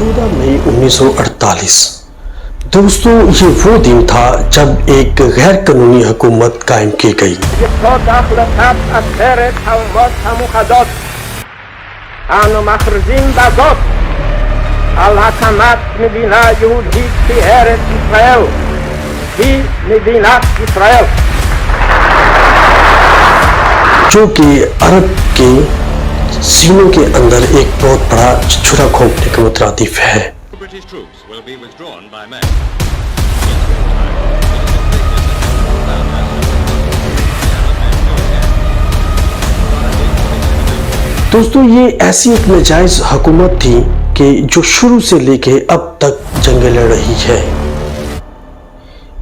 14 मई 1948। दोस्तों, ये वो दिन था जब एक गैर कानूनी हुकूमत कायम की गई। जो कि अरब के सीनों के अंदर एक बहुत बड़ा छुरा घोंपने का मुतरादिफ है। दोस्तों, ये ऐसी एक नाजायज हुकूमत थी कि जो शुरू से लेके अब तक जंग लड़ रही है।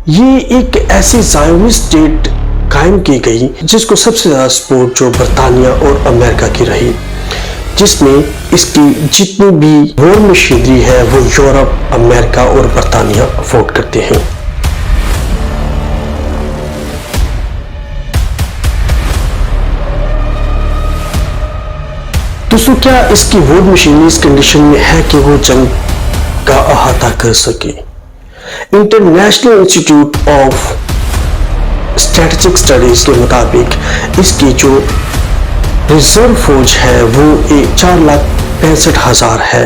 ये एक ऐसी ज़ायोनिस्ट स्टेट कायम की गई जिसको सबसे ज़्यादा सपोर्ट जो बरतानिया और अमेरिका की रही, जिसमें इसकी जितनी भी वॉर मशीनरी है वो यूरोप, अमेरिका और बरतानिया अफोर्ड करते हैं। दोस्तों, क्या इसकी वॉर मशीनरी इस कंडीशन में है कि वो जंग का अहाता कर सके? International institute of strategic studies के मुताबिक इसकी जो रिजर्व फौज है वो 4,65,000 है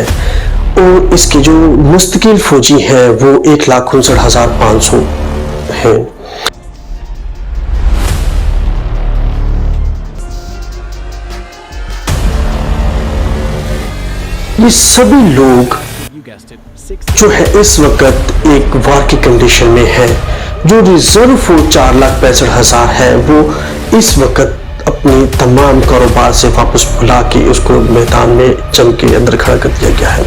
और इसके जो मुस्तकिल फौजी हैं वो 1,59,500 हैं। ये सभी लोग जो है इस वक्त एक वार की कंडीशन में है। जो रिजर्व फौज 4,65,000 है वो इस वक्त अपनी तमाम कारोबार से वापस बुला के उसको मैदान में जंग के अंदर खड़ा कर दिया गया है।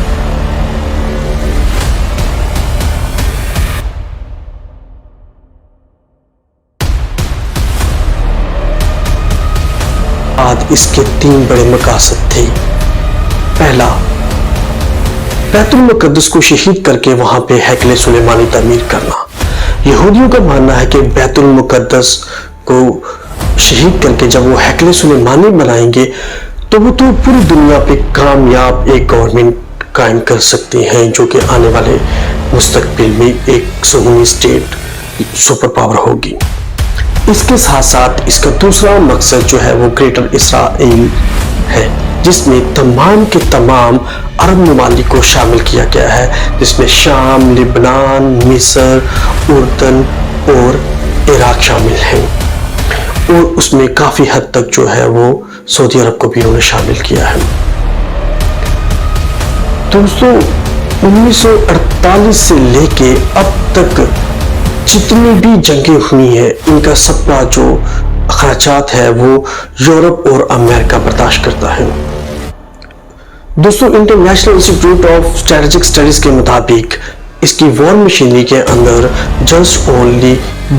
आज इसके 3 बड़े मकासद थे। पहला, बैतुल मुक़द्दस को शहीद करके वहां पे हैकले सुलेमानी तामीर करना। यहूदियों का मानना है कि बैतुल मुक़द्दस को शहीद करके जब वो हैकले सुलेमानी बनाएंगे तो वो तो पूरी दुनिया पे कामयाब एक गवर्नमेंट कायम कर सकते हैं जो कि आने वाले मुस्तकबिल में एक सुन्नी स्टेट सुपर पावर होगी। इसके साथ साथ इसका दूसरा मकसद जो है वो ग्रेटर इसराइल है, जिसमें तमाम के तमाम अरब ममालिक को शामिल किया गया है, जिसमें शाम, लिबनान, मिस्र, उर्दन और इराक शामिल हैं और उसमें काफ़ी हद तक जो है वो सऊदी अरब को भी उन्होंने शामिल किया है। दोस्तों, 1948 से लेके अब तक जितनी भी जंगें हुई हैं इनका सबका जो खर्चात है वो यूरोप और अमेरिका बर्दाश्त करता है। दोस्तों, international institute of strategic studies के मुताबिक इसकी वॉर मशीनरी के अंदर जस्ट ओनली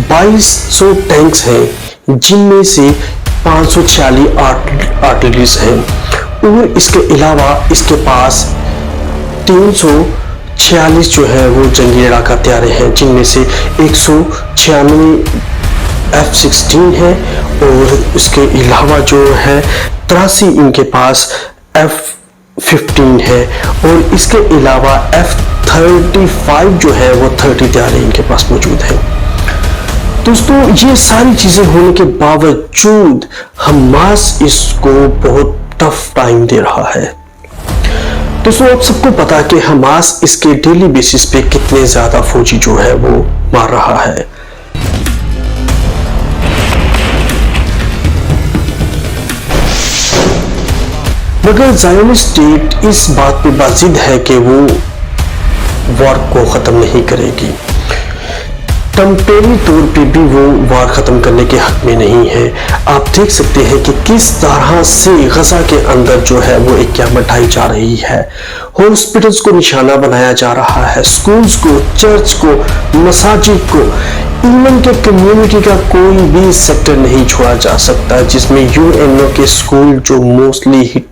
2200 टैंक्स हैं, जिनमें से 546 आर्टिलरीज हैं और इसके अलावा इसके पास 346 जो है वो जंगी लड़ाका हथियारे हैं, जिनमें से 196 F-16 है और उसके अलावा जो है 83 इनके पास F-15 है और इसके अलावा F-35 जो है वो 30 हथियारे इनके पास मौजूद हैं। दोस्तों, ये सारी चीजें होने के बावजूद हमास इसको बहुत टफ टाइम दे रहा है। दोस्तों, आप सबको पता है कि हमास इसके डेली बेसिस पे कितने ज्यादा फौजी जो है वो मार रहा है। मगर ज़ायोनिस्ट स्टेट इस बात पे बाजिद है कि वो वार को ख़त्म नहीं करेगी। टेम्परेरी तौर पे भी वो वार ख़त्म करने के हक में नहीं है। आप देख सकते हैं कि किस तरह से गजा के अंदर जो है वो एक क़यामत ढाई जा रही है। हॉस्पिटल्स को निशाना बनाया जा रहा है, स्कूल्स को, चर्च को, मसाजिद को, इवन के कम्युनिटी का कोई भी सेक्टर नहीं छोड़ा जा सकता जिसमें यूएनओ के स्कूल जो मोस्टली हिट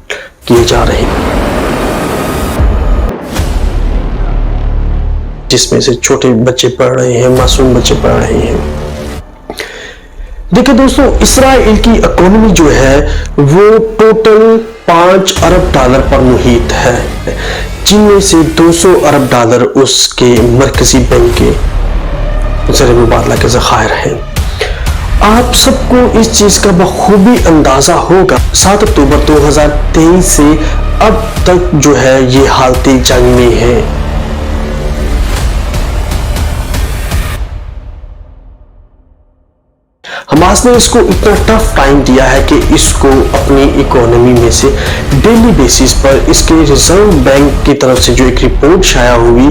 किए जा रहे हैं, जिसमें से छोटे बच्चे पढ़ रहे हैं, मासूम बच्चे पढ़ रहे हैं। देखिए दोस्तों, इस्राइल की इकोनॉमी जो है वो टोटल $5 अरब पर मुहित है, जिनमें से 200 अरब डॉलर उसके मरकजी बैंक के ज़र मुबादला के ज़खायर हैं। आप सबको इस चीज़ का बखूबी अंदाज़ा होगा 7 अक्टूबर 2023 से अब तक जो है ये हालती जंग में है। हमास ने इसको इतना टफ टाइम दिया है कि इसको अपनी इकोनॉमी में से डेली बेसिस पर इसके रिजर्व बैंक की तरफ से जो एक रिपोर्ट शाया हुई,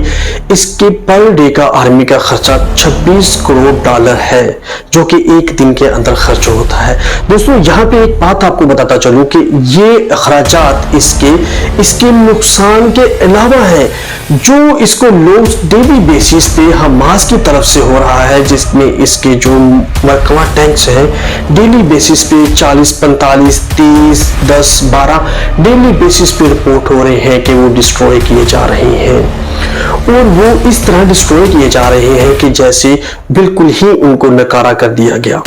इसके पर डे का आर्मी का खर्चा 26 करोड़ डॉलर है, जो कि एक दिन के अंदर खर्च होता है। दोस्तों यहाँ पे एक बात आपको बताता चलूं कि ये अखराजात इसके नुकसान के अलावा है जो इसको लोग डेली बेसिस पे हमास की तरफ से हो रहा है, जिसमें इसके जो मरकवा टैंक्स है डेली बेसिस पे 40, 45, 30, 10, 12 डेली बेसिस पे रिपोर्ट हो रहे हैं कि वो डिस्ट्रॉय किए जा रहे हैं, और वो इस तरह डिस्ट्रॉय किए जा रहे हैं कि जैसे बिल्कुल ही उनको नकारा कर दिया गया।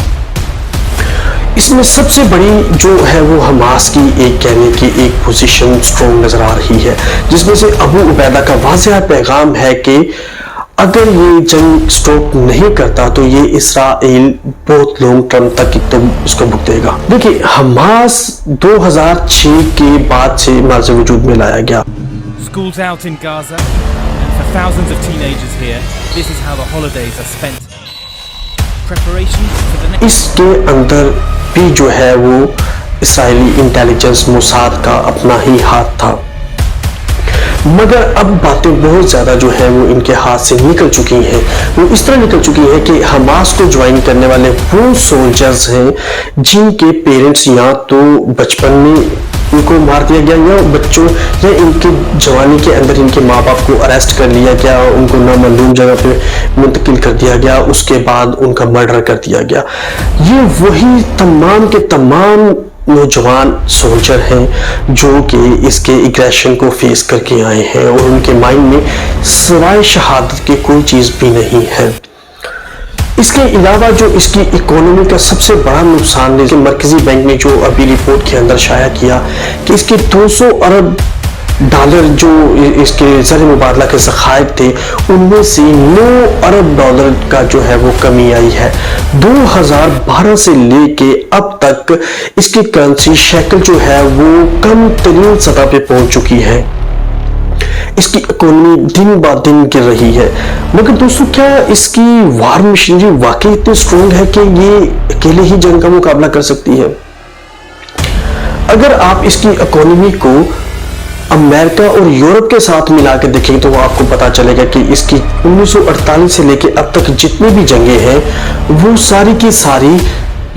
इसमें सबसे बड़ी जो है वो हमास की एक कहने की एक पोजीशन स्ट्रॉन्ग नजर आ रही है, जिसमें से अबू उबैदा का वाज़ेह पैगाम है कि अगर ये जंग स्टॉप नहीं करता तो ये इसराइल बहुत लॉन्ग टर्म तक तो इसको भुगतेगा। देखिए, हमास 2006 के बाद से मार्ज़ वजूद में लाया गया। Schools out in Gaza, and for thousands of teenagers here, this is how the holidays are spent. Preparations for the next. इसके अंदर भी जो है वो इसराइली इंटेलिजेंस मोसाद का अपना ही हाथ था, मगर अब बातें बहुत ज़्यादा जो है वो इनके हाथ से निकल चुकी हैं। वो इस तरह निकल चुकी है कि हमास को ज्वाइन करने वाले वो सोल्जर्स हैं जिनके पेरेंट्स या तो बचपन में उनको मार दिया गया, या बच्चों या इनके जवानी के अंदर इनके माँ बाप को अरेस्ट कर लिया गया, उनको नामालूम जगह पे मुंतकिल कर दिया गया, उसके बाद उनका मर्डर कर दिया गया। ये वही तमाम के तमाम नौजवान सोल्जर हैं जो कि इसके एग्रेशन को फेस करके आए हैं, और उनके माइंड में सिवाय शहादत की कोई चीज़ भी नहीं है। इसके अलावा जो इसकी इकोनॉमी का सबसे बड़ा नुकसान है, मरकजी बैंक ने जो अभी रिपोर्ट के अंदर शाया किया कि इसके 200 अरब डॉलर जो इसके ज़र मुबादला के ज़खायर थे, उनमें से 9 अरब डॉलर का जो है वो कमी आई है। 2012 से लेके अब तक इसकी करेंसी शेकल जो है वो कम तरीन सतह पे पहुंच चुकी है। इसकी इकोनॉमी दिन ब दिन गिर रही है। मगर दोस्तों, क्या इसकी वार मशीनरी वाकई इतनी स्ट्रॉन्ग है कि ये अकेले ही जंग का मुकाबला कर सकती है? अगर आप इसकी इकोनॉमी को अमेरिका और यूरोप के साथ मिला के देखेंगे तो आपको पता चलेगा कि इसकी 1948 से लेके अब तक जितनी भी जंगें हैं वो सारी की सारी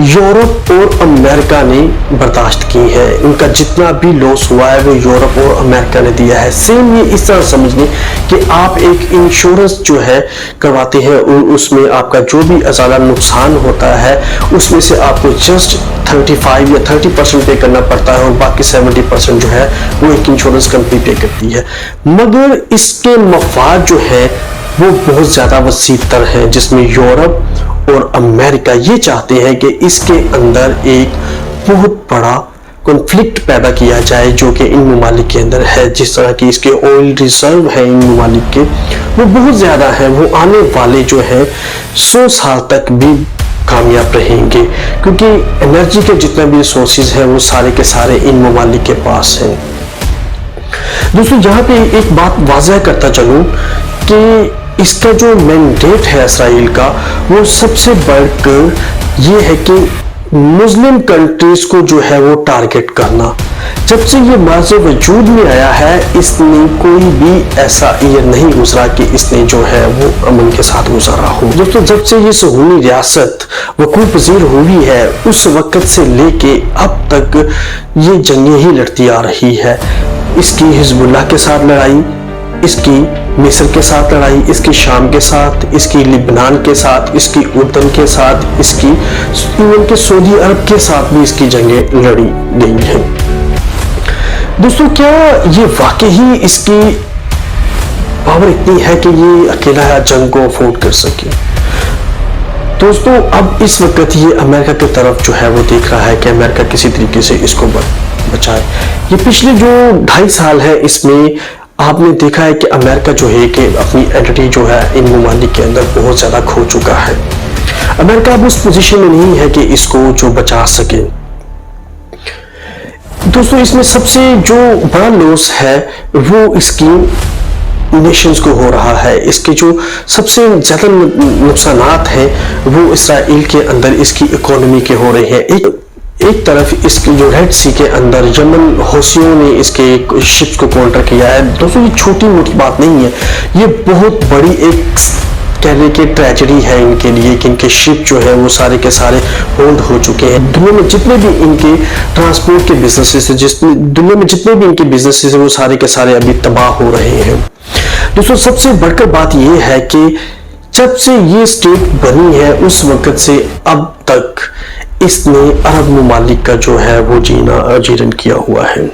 यूरोप और अमेरिका ने बर्दाश्त की है। इनका जितना भी लॉस हुआ है वो यूरोप और अमेरिका ने दिया है। सेम ये इस तरह समझ लें कि आप एक इंश्योरेंस जो है करवाते हैं और उसमें आपका जो भी ज़्यादा नुकसान होता है उसमें से आपको जस्ट 35 या 30% पे करना पड़ता है, और बाकी 70% जो है वो एक इंश्योरेंस कंपनी पे करती है। मगर इसके मफाद जो है वो बहुत ज़्यादा वसीतर है, जिसमें यूरोप और अमेरिका ये चाहते हैं कि इसके अंदर एक बहुत बड़ा कॉन्फ्लिक्ट पैदा किया जाए जो कि इन ममालिक के अंदर है। जिस तरह की इसके ऑयल रिजर्व है इन ममालिक के वो बहुत ज़्यादा है, वो आने वाले जो है 100 साल तक भी कामयाब रहेंगे, क्योंकि एनर्जी के जितना भी रिसोर्सेज है वो सारे के सारे इन ममालिक के पास हैं। दोस्तों, यहाँ पे एक बात वाज़ह करता चलूँ कि इसका जो मैंडेट है इसराइल का वो सबसे बढ़कर ये है कि मुस्लिम कंट्रीज को जो है वो टारगेट करना। जब से ये मार्ज़ वजूद में आया है इसने कोई भी ऐसा ईयर नहीं गुजरा कि इसने जो है वो अमन के साथ गुजारा हो। दोस्तों, जब से ये सहूनी रियासत वकूफ़ पज़ीर हुई है उस वक़्त से लेके अब तक ये जंगें ही लड़ती आ रही है। इसकी हिज़्बुल्लाह के साथ लड़ाई, इसकी मिस्र के साथ लड़ाई, इसकी शाम के साथ, इसकी लिबनान के साथ, इसकी उर्दन के साथ, इसकी इवन के सऊदी अरब के साथ भी इसकी जंगें लड़ी गई हैं। दोस्तों, क्या ये वाकई ही इसकी पावर इतनी है कि ये अकेला जंग को अफोर्ड कर सके? दोस्तों, अब इस वक्त ये अमेरिका की तरफ जो है वो देख रहा है कि अमेरिका किसी तरीके से इसको बचाए। ये पिछले जो 2.5 साल है इसमें आपने देखा है कि अमेरिका जो है कि अपनी एंटिटी जो है इन ममालिक के अंदर बहुत ज़्यादा खो चुका है। अमेरिका अब उस पोजीशन में नहीं है कि इसको जो बचा सके। दोस्तों, इसमें सबसे जो बड़ा लॉस है वो इसकी नेशंस को हो रहा है। इसके जो सबसे ज़्यादा नुकसानात हैं वो इसराइल के अंदर इसकी इकोनॉमी के हो रहे हैं। एक तरफ इसकी जो रेड सी के अंदर यमन हौसियों ने इसके शिप्स को काउंटर किया है। दोस्तों, ये छोटी मोटी बात नहीं है, ये बहुत बड़ी एक कहने की ट्रेजेडी है इनके लिए कि इनके शिप जो है वो सारे के सारे होल्ड हो चुके हैं। दुनिया में जितने भी इनके ट्रांसपोर्ट के बिजनेसेस है, दुनिया में जितने भी इनके बिजनेसेस है वो सारे के सारे अभी तबाह हो रहे हैं। दोस्तों, सबसे बढ़कर बात यह है कि जब से ये स्टेट बनी है उस वक्त से अब तक इसने अरब ममालिक का जो है वो जीवन किया हुआ है।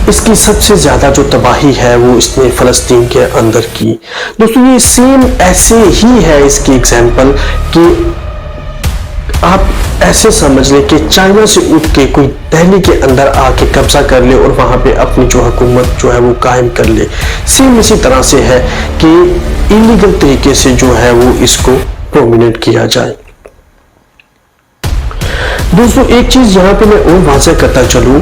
इसकी सबसे ज्यादा जो तबाही है वो इसने फलस्तीन के अंदर की। दोस्तों, ये सेम ऐसे ही है इसकी एग्जाम्पल कि आप ऐसे समझ लें कि चाइना से उठ के कोई दिल्ली के अंदर आके कब्जा कर ले और वहां पे अपनी जो हुकूमत जो है वो कायम कर ले। सेम इसी तरह से है कि इलीगल तरीके से जो है वो इसको प्रोमिनेट किया जाए। दोस्तों, एक चीज यहाँ पे मैं और वाज़ह करता चलूं,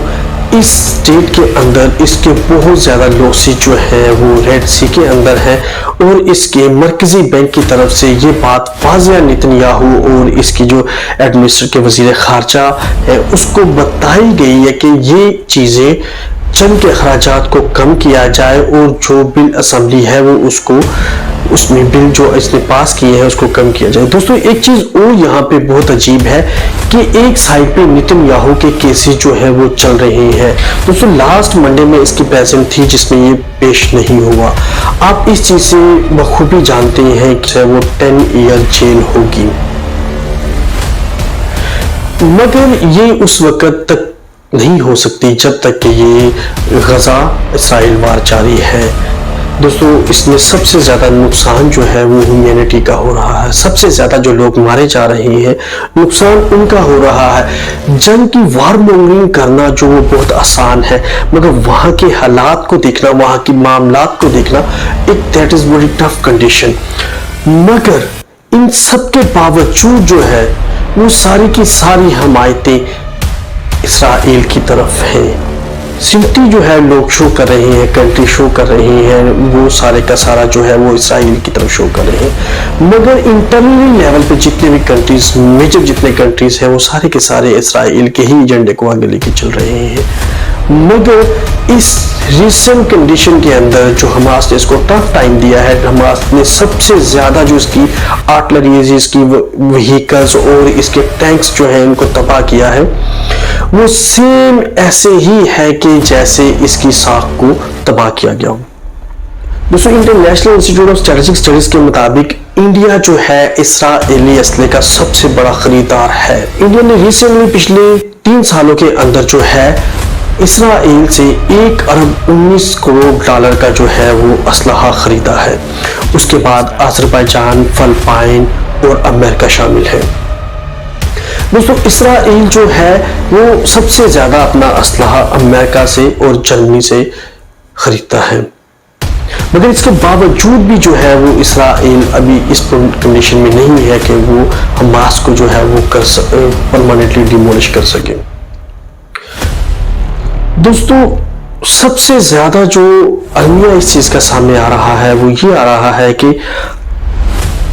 इस स्टेट के अंदर इसके बहुत ज्यादा लॉसेस जो है वो रेड सी के अंदर है और इसके मरकजी बैंक की तरफ से ये बात फाजिया नेतन्याहू और इसकी जो एडमिनिस्ट्रेटर के वजीर खारजा है उसको बताई गई है कि ये चीजें जंग के अखराजात को कम किया जाए और जो बिल असम्बली है वो उसमें बिल जो इसने पास किए हैं उसको कम किया जाए। दोस्तों, एक चीज और यहाँ पे बहुत अजीब है कि एक साइड पे नेतन्याहू के केसेस जो है वो चल रहे हैं। दोस्तों, लास्ट मंडे में इसकी प्रेजेंट थी जिसमें ये पेश नहीं हुआ। आप इस चीज से बखूबी जानते हैं कि वो 10 ईयर जेल होगी, मगर ये उस वक्त तक नहीं हो सकती जब तक कि ये गजा इसराइल वार जारी है। दोस्तों, इसमें सबसे ज्यादा नुकसान जो है वो ह्यूमैनिटी का हो रहा है। सबसे ज्यादा जो लोग मारे जा रहे हैं नुकसान उनका हो रहा है। जंग की वार मॉन्गरिंग करना जो वो बहुत आसान है, मगर वहां के हालात को देखना, वहां की मामलात को देखना, एक that is very tough condition. मगर इन सब के बावजूद जो है वो सारी की सारी हमायतें इसराइल की तरफ है। सिंपली जो है लोग शो कर रहे हैं, कंट्री शो कर रहे हैं, वो सारे का सारा जो है वो इसराइल की तरफ शो कर रहे हैं। मगर इंटरनली लेवल पे जितने भी कंट्रीज, मेजर जितने कंट्रीज हैं वो सारे के सारे इसराइल के ही एजेंडे को आगे लेके चल रहे हैं। मगर इस रिसेंट कंडीशन के अंदर जो हमास ने इसको टफ टाइम दिया है, हमास ने सबसे ज्यादा जो इसकी आर्टिलरी, इसकी व्हीकल्स और इसके टैंक्स जो है इनको तबाह किया है, वो सेम ऐसे ही है कि जैसे इसकी साख को तबाह किया गया हो। दोस्तों, international institute of strategic studies के मुताबिक इंडिया जो है इसराइली असले का सबसे बड़ा खरीदार है। इंडिया ने रिसेंटली पिछले 3 सालों के अंदर जो है इसराइल से 1 अरब 19 करोड़ डॉलर का जो है वो असलहा खरीदा है। उसके बाद अजरबैजान, फिलिपाइन और अमेरिका शामिल है। दोस्तों, इसराइल जो है वो सबसे ज्यादा अपना असलहा अमेरिका से और जर्मनी से खरीदता है, मगर इसके बावजूद भी जो है वो इसराइल अभी इस कंडीशन में नहीं है कि वो हमास को जो है वो परमानेंटली डिमोलिश कर सके। दोस्तों, सबसे ज्यादा जो अलमिया इस चीज का सामने आ रहा है वो ये आ रहा है कि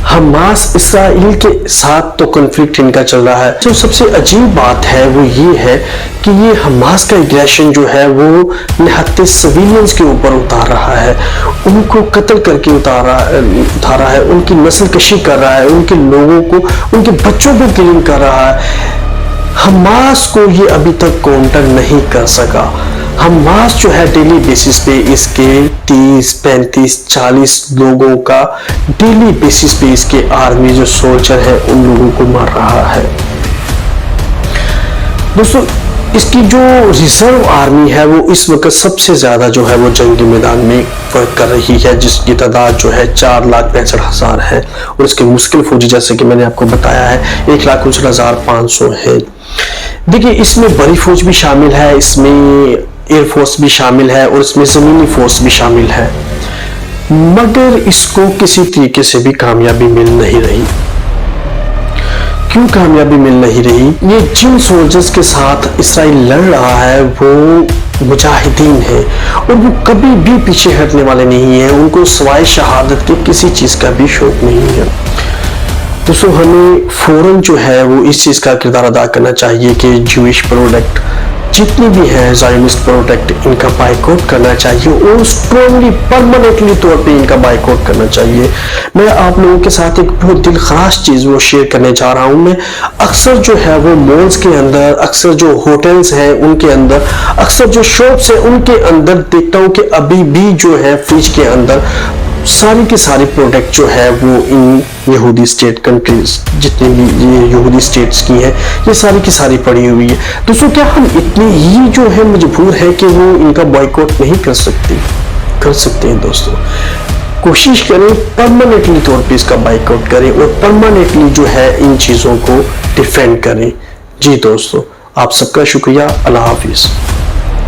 हमास इसराइल के साथ तो कॉन्फ्लिक्ट इनका चल रहा है। जो सबसे अजीब बात है वो ये है कि ये हमास का एग्रेशन जो है वो निहत्ते सिविलियंस के ऊपर उतार रहा है, उनको कत्ल करके उतारा है, उनकी नस्ल कशी कर रहा है, उनके लोगों को, उनके बच्चों को किलिंग कर रहा है। हमास को ये अभी तक काउंटर नहीं कर सका। हमास जो है डेली बेसिस पे इसके 30, 35, 40 लोगों का डेली बेसिस पे इसके आर्मी जो सोल्जर है उन लोगों को मार रहा है। दोस्तों, इसकी जो रिजर्व आर्मी है वो इस वक्त सबसे ज्यादा जो है वो जंगी मैदान में वर्क कर रही है, जिसकी तादाद जो है 4,65,000 है और इसके मुश्किल फौजी जैसे कि मैंने आपको बताया है 1,59,500 है। देखिए, इसमें बड़ी फौज भी शामिल है, इसमें एयरफोर्स भी शामिल है और इसमें ज़मीनी फोर्स भी शामिल है, मगर इसको किसी तरीके से भी कामयाबी मिल नहीं रही। क्यों कामयाबी मिल नहीं रही? ये जिन सोल्जर्स के साथ इसराइल लड़ रहा है वो मुजाहिदीन है और वो कभी भी पीछे हटने वाले नहीं है। उनको सिवाय शहादत के किसी चीज का भी शौक नहीं है। दोस्तों, हमें फौरन जो है वो इस चीज का किरदार अदा करना चाहिए कि ज्यूइश प्रोडक्ट जितनी भी है, ज़ायोनिस्ट प्रोडक्ट, इनका बाइकआउट करना चाहिए और स्ट्रॉन्गली परमानेंटली तौर पे इनका बाइकआउट करना चाहिए। मैं आप लोगों के साथ एक बहुत दिल खास चीज़ वो शेयर करने जा रहा हूँ। मैं अक्सर जो है वो मॉल्स के अंदर, अक्सर जो होटल्स हैं उनके अंदर, अक्सर जो शॉप्स हैं उनके अंदर देखता हूँ कि अभी भी जो है फ्रिज के अंदर सारी की सारी प्रोडक्ट जो है वो इन यहूदी स्टेट कंट्रीज, जितनी भी ये यहूदी स्टेट्स की है, ये सारी की सारी पड़ी हुई है। दोस्तों, क्या हम इतने ही जो है मजबूर है कि वो इनका बॉयकॉट नहीं कर सकते? कर सकते हैं दोस्तों। कोशिश करें, परमानेंटली तौर पे इसका बाइकआउट करें और परमानेंटली जो है इन चीज़ों को डिफेंड करें। जी दोस्तों, आप सबका शुक्रिया। अल्लाह हाफिज़।